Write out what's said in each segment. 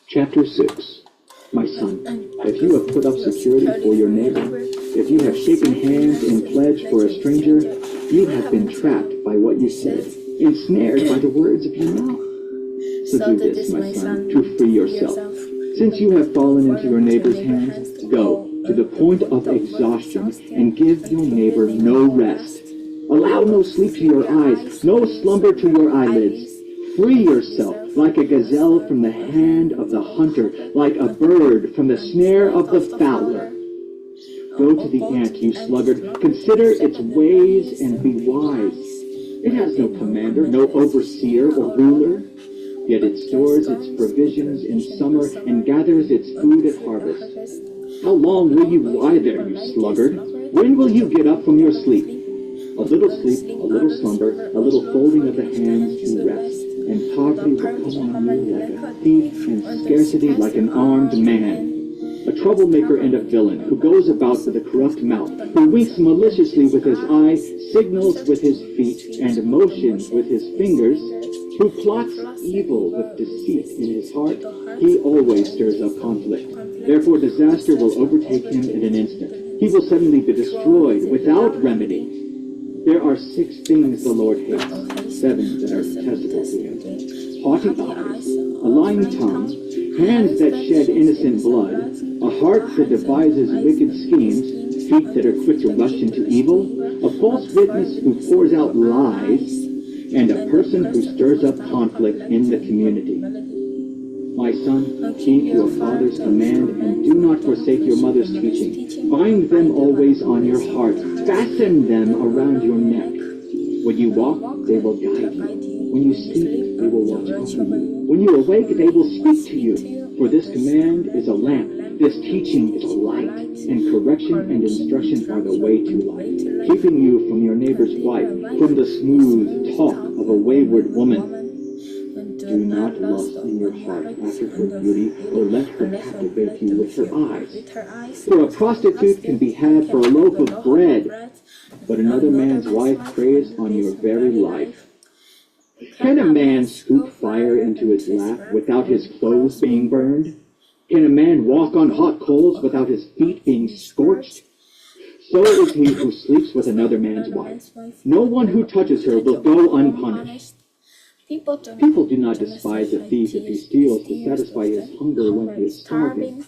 Chapter 6. My son, if you have put up security for your neighbor, if you have shaken hands in pledge for a stranger, you have been trapped by what you said, ensnared by the words of your mouth. So do this, my son, to free yourself. Since you have fallen into your neighbor's hands, go to the point of exhaustion and give your neighbor no rest. Allow no sleep to your eyes, no slumber to your eyelids. Free yourself like a gazelle from the hand of the hunter, like a bird from the snare of the fowler. Go to the ant, you sluggard, consider its ways and be wise. It has no commander, no overseer or ruler, yet it stores its provisions in summer and gathers its food at harvest. How long will you lie there, you sluggard? When will you get up from your sleep? A little sleep, a little slumber, a little folding of the hands to rest, and poverty will come on you like a thief, and scarcity like an armed man. A troublemaker and a villain, who goes about with a corrupt mouth, who winks maliciously with his eye, signals with his feet, and motions with his fingers, who plots evil with deceit in his heart, he always stirs up conflict. Therefore disaster will overtake him in an instant. He will suddenly be destroyed without remedy. There are 6 things the Lord hates, 7 that are detestable to him: haughty eyes, a lying tongue, hands that shed innocent blood, a heart that devises wicked schemes, feet that are quick to rush into evil, a false witness who pours out lies, and a person who stirs up conflict in the community. My son, keep your father's command and do not forsake your mother's teaching. Bind them always on your heart. Fasten them around your neck. When you walk, they will guide you. When you sleep, they will watch over you. When you awake, they will speak to you. For this command is a lamp, this teaching is a light, and correction and instruction are the way to life, keeping you from your neighbor's wife, from the smooth talk of a wayward woman. Do not lust in your heart after her beauty, or let her captivate you with her eyes. For a prostitute can be had for a loaf of bread, but another man's wife preys on your very life. Can a man scoop fire into his lap without his clothes being burned? Can a man walk on hot coals without his feet being scorched? So is he who sleeps with another man's wife. No one who touches her will go unpunished. People do not despise a thief if he steals to satisfy his hunger when he is starving.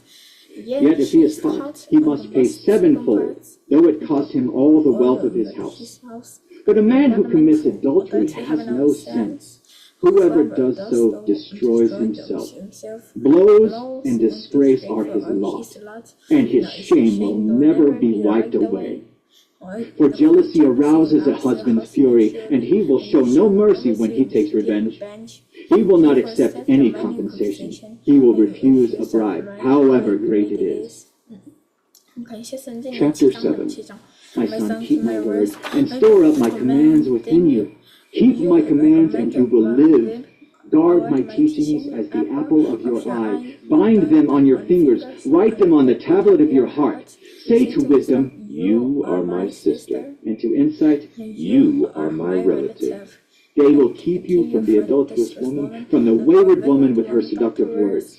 Yet if he is caught, he must pay 7-fold, though it cost him all the wealth of his house. But a man who commits adultery has no sense. Whoever does so destroys himself. Blows and disgrace are his lot, and his shame will never be wiped away. For jealousy arouses a husband's fury, and he will show no mercy when he takes revenge. He will not accept any compensation. He will refuse a bribe, however great it is. Chapter 7. My son, keep my words, and store up my commands within you. Keep my commands, and you will live. Guard my teachings as the apple of your eye. Bind them on your fingers. Write them on the tablet of your heart. Say to wisdom, you are my sister, and to insight, you are my relative. They will keep you from the adulterous woman, from the wayward woman with her seductive words.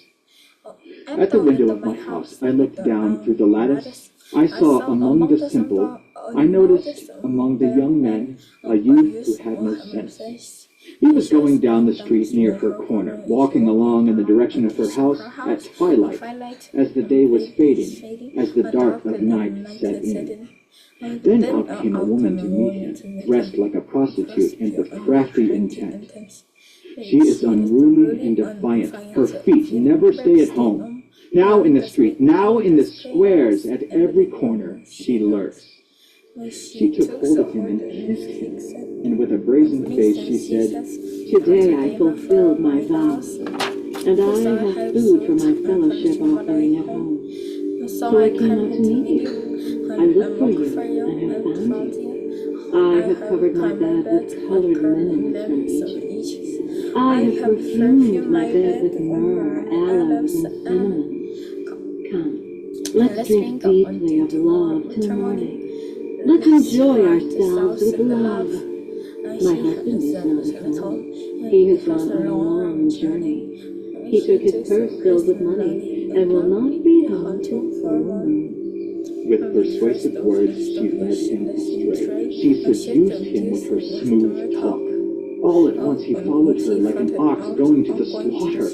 At the window of my house, I looked down through the lattice. I saw among the simple, I noticed among the young men, a youth who had no sense. He was going down the street near her corner, walking along in the direction of her house at twilight, as the day was fading, as the dark of night set in. Then out came a woman to meet him, dressed like a prostitute and with crafty intent. She is unruly and defiant. Her feet never stay at home. Now in the street, now in the squares, at every corner, she lurks. She took hold of him and kissed him, and with a brazen face she said, "Today I fulfilled my vows, and I have food for my fellowship offering at home. So I came out to meet you. I looked for you and have found you. I have covered my bed with colored linens from Egypt. I have perfumed my bed with myrrh, aloes, and cinnamon. Come, let's drink deeply of love till morning. Let's enjoy ourselves with love. My husband is not at home, He has gone on a long journey. He took his purse filled with money and will not be held for a moment. With persuasive words she led him astray. She seduced him with her smooth talk. All at once he followed her like an ox going to the slaughter,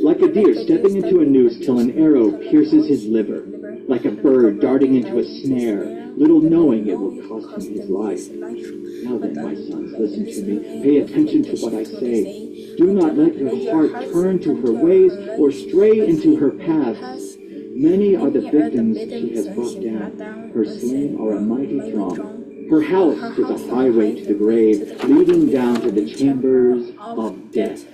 like a deer stepping into a noose till an arrow pierces his liver, like a bird darting into a snare, little knowing it will cost him his life. Now then, my sons, listen to me. Pay attention to what I say. Do not let your heart turn to her ways or stray into her paths. Many are the victims she has brought down. Her slain are a mighty throng. Her house is a highway to the grave, leading down to the chambers of death.